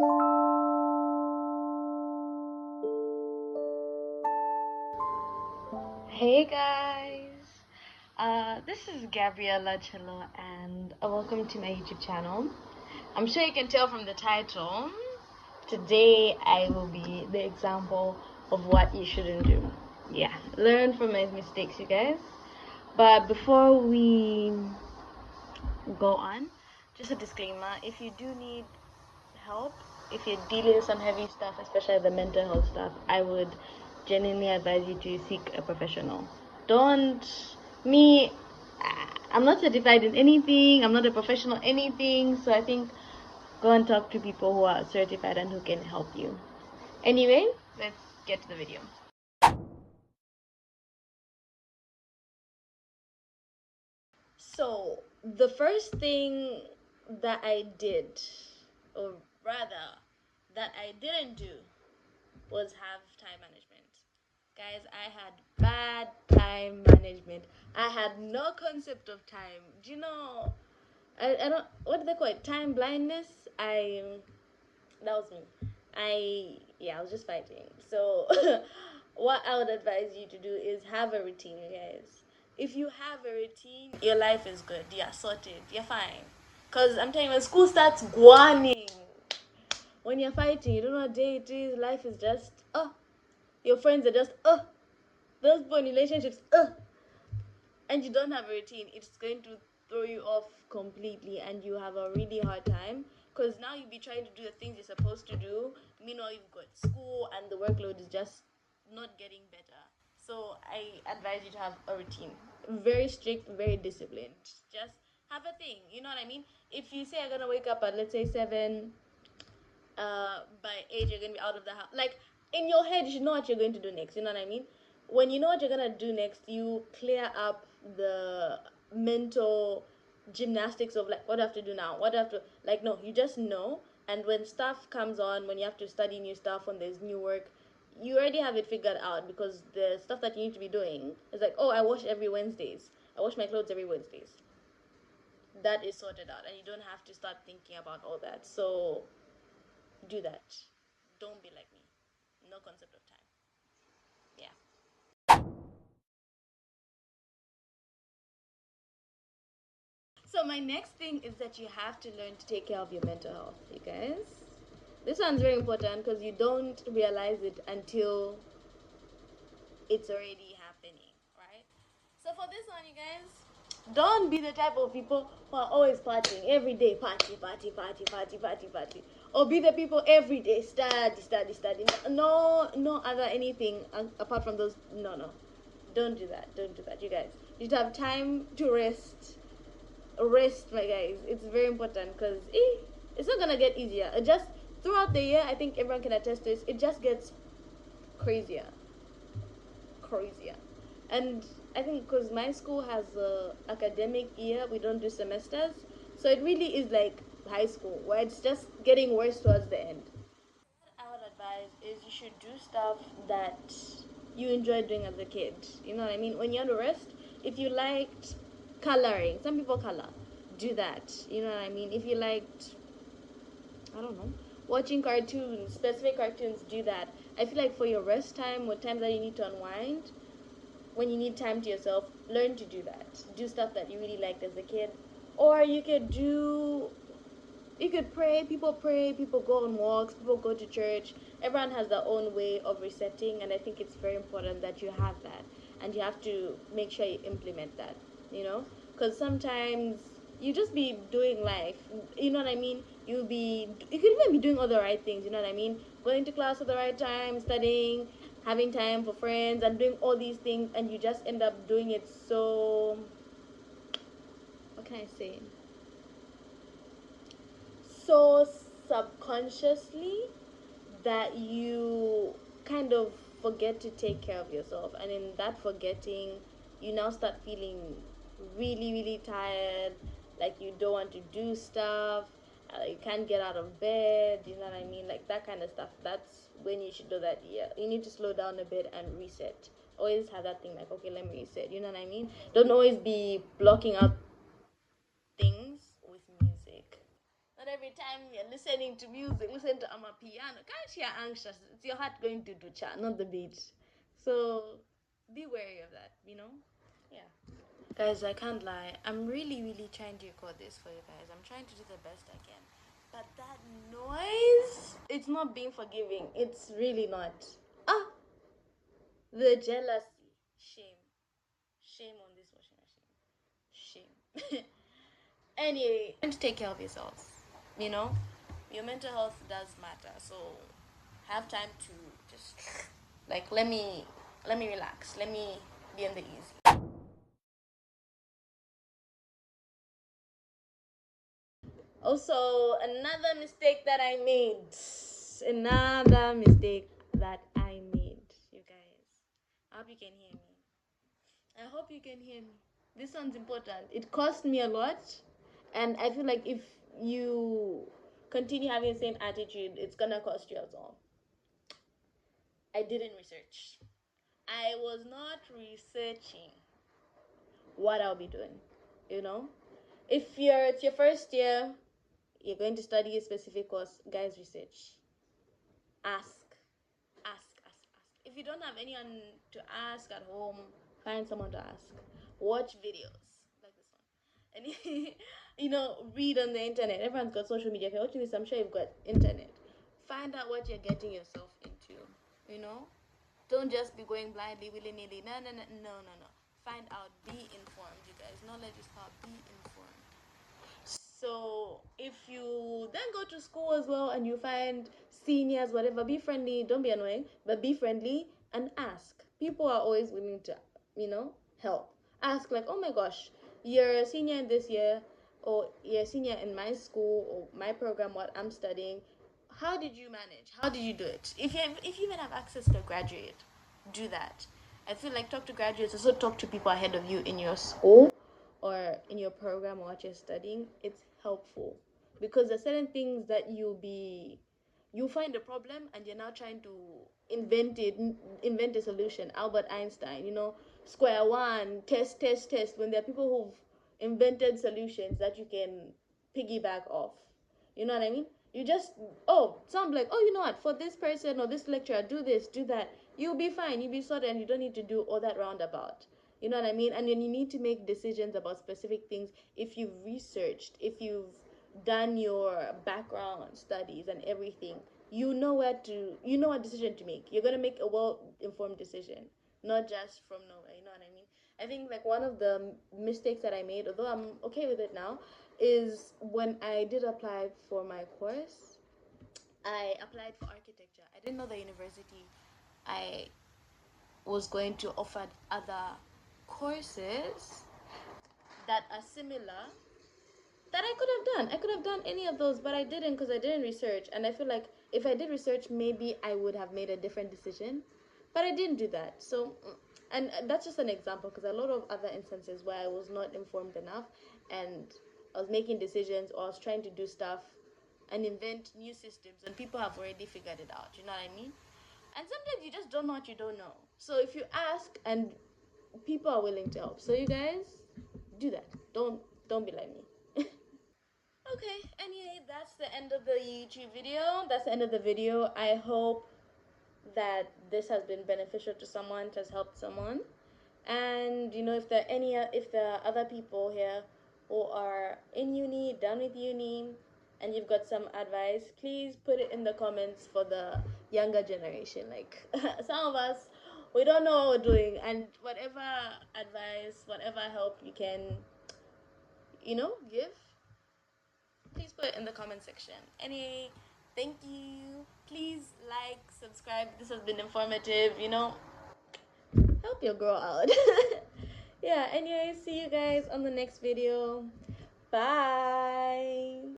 Hey guys, this is Gabriella, Chilo, and welcome to my YouTube channel. I'm sure you can tell from the title. Today I will be the example of what you shouldn't do. Yeah, learn from my mistakes, you guys. But before we go on, just a disclaimer: if you do need help, if you're dealing with some heavy stuff, especially the mental health stuff, I would genuinely advise you to seek a professional. Don't me. I'm not certified in anything. I'm not a professional anything. So I think go and talk to people who are certified and who can help you. Anyway, let's get to the video. So the first thing that I did, or rather, that I didn't do, was have time management. Guys, I had bad time management. I had no concept of time. Do you know? I don't. What do they call it? Time blindness. That was me. I was just fighting. So, what I would advise you to do is have a routine, you guys. If you have a routine, your life is good. You're sorted. You're fine. Cause I'm telling you, when school starts guaning, when you're fighting, you don't know what day it is. Life is just your friends are just those born relationships and you don't have a routine, it's going to throw you off completely and you have a really hard time because now you'll be trying to do the things you're supposed to do. Meanwhile, you've got school and the workload is just not getting better. So I advise you to have a routine. Very strict, very disciplined. Just have a thing. You know what I mean? If you say I'm gonna wake up at let's say 7, by 8 you're gonna be out of the house. Like in your head, you should know what you're going to do next. You know what I mean? When you know what you're gonna do next, you clear up the mental gymnastics of like what do I have to do now? What do I have to like? No, you just know. And when stuff comes on, when you have to study new stuff, when there's new work, you already have it figured out because the stuff that you need to be doing is like, oh, I wash every Wednesdays. I wash my clothes every Wednesdays. That is sorted out, and you don't have to start thinking about all that. So do that. Don't be like me. No concept of time. Yeah. So my next thing is that you have to learn to take care of your mental health, you guys. This one's very important because you don't realize it until it's already happening, right? So for this one, you guys, don't be the type of people who are always partying every day, party, party, party, party, party, party, or be the people every day study, study, study. No, no other anything apart from those. No, no, don't do that. Don't do that, you guys. You should have time to rest. Rest, my guys. It's very important because it's not gonna get easier. It just throughout the year, I think everyone can attest to this. It just gets crazier, crazier. And I think because my school has a academic year, we don't do semesters, so it really is like high school where it's just getting worse towards the end. What I would advise is you should do stuff that you enjoyed doing as a kid. You know what I mean? When you're on the rest, if you liked coloring, some people color, do that. You know what I mean? If you liked, I don't know, watching cartoons, specific cartoons, do that. I feel like for your rest time or time that you need to unwind, when you need time to yourself, learn to do that. Do stuff that you really liked as a kid. Or you could pray, people go on walks, people go to church. Everyone has their own way of resetting, and I think it's very important that you have that. And you have to make sure you implement that, you know? Because sometimes you just be doing life, you know what I mean? You could even be doing all the right things, you know what I mean? Going to class at the right time, studying, having time for friends, and doing all these things, and you just end up doing it so, what can I say? So subconsciously that you kind of forget to take care of yourself, and in that forgetting you now start feeling really really tired, like you don't want to do stuff, you can't get out of bed, you know what I mean, like that kind of stuff. That's when you should do that. Yeah, you need to slow down a bit and reset. Always have that thing like, okay, let me reset, you know what I mean. Don't always be blocking out things with music. Not every time you're listening to music, listen to piano. Can't you're anxious? It's your heart going to Ducha, not the beat. So be wary of that, Yeah. Guys, I can't lie. I'm really, really trying to record this for you guys. I'm trying to do the best I can. But that noise, it's not being forgiving. It's really not. Ah, the jealousy. Shame. Shame on this washing machine. Shame. Anyway, and to take care of yourselves. You know, your mental health does matter. So have time to just like let me relax. Let me be on the easy. Also, another mistake that I made. Another mistake that I made. You guys, I hope you can hear me. I hope you can hear me. This one's important. It cost me a lot, and I feel like if you continue having the same attitude, it's gonna cost you as well. I didn't research. I was not researching what I'll be doing. You know, if it's your first year, you're going to study a specific course, guys, research. Ask, ask. If you don't have anyone to ask at home, find someone to ask. Watch videos like this one, and read on the internet. Everyone's got social media. If you're watching this, I'm sure you've got internet. Find out what you're getting yourself into. You know, don't just be going blindly, willy nilly. No. Find out. Be informed, you guys. Knowledge is power. Be informed. So if you then go to school as well and you find seniors, whatever, be friendly, don't be annoying, but be friendly and ask. People are always willing to, help. Ask like, oh my gosh, you're a senior in this year, or you're a senior in my school or my program, what I'm studying. How did you manage? How did you do it? If you even have access to a graduate, do that. I feel like talk to graduates, also talk to people ahead of you in your school or in your program or what you're studying. It's helpful because there's certain things that you find a problem and you're now trying to invent a solution. Albert Einstein, square one, test. When there are people who've invented solutions that you can piggyback off, you know what I mean? You just, sound like, you know what, for this person or this lecturer, do this, do that. You'll be fine, you'll be sorted, and you don't need to do all that roundabout. You know what I mean? And then you need to make decisions about specific things if you've researched, if you've done your background studies and everything. You know what decision to make. You're gonna make a well-informed decision, not just from nowhere. You know what I mean? I think like one of the mistakes that I made, although I'm okay with it now, is when I did apply for my course. I applied for architecture. I didn't know the university I was going to offer other courses that are similar that I could have done. I could have done any of those, but I didn't because I didn't research. And I feel like if I did research, maybe I would have made a different decision. But I didn't do that. So, and that's just an example because a lot of other instances where I was not informed enough and I was making decisions or I was trying to do stuff and invent new systems and people have already figured it out. You know what I mean? And sometimes you just don't know what you don't know. So if you ask and people are willing to help. So you guys do that. Don't be like me. Okay, anyway, that's the end of the YouTube video. That's the end of the video. I hope that this has been beneficial to someone, it has helped someone. And if there are other people here who are in uni, done with uni, and you've got some advice, please put it in the comments for the younger generation. Like some of us, we don't know what we're doing, and whatever advice, whatever help you can, give, please put it in the comment section. Anyway, thank you. Please like, subscribe. This has been informative, help your girl out. Yeah, anyway, see you guys on the next video. Bye.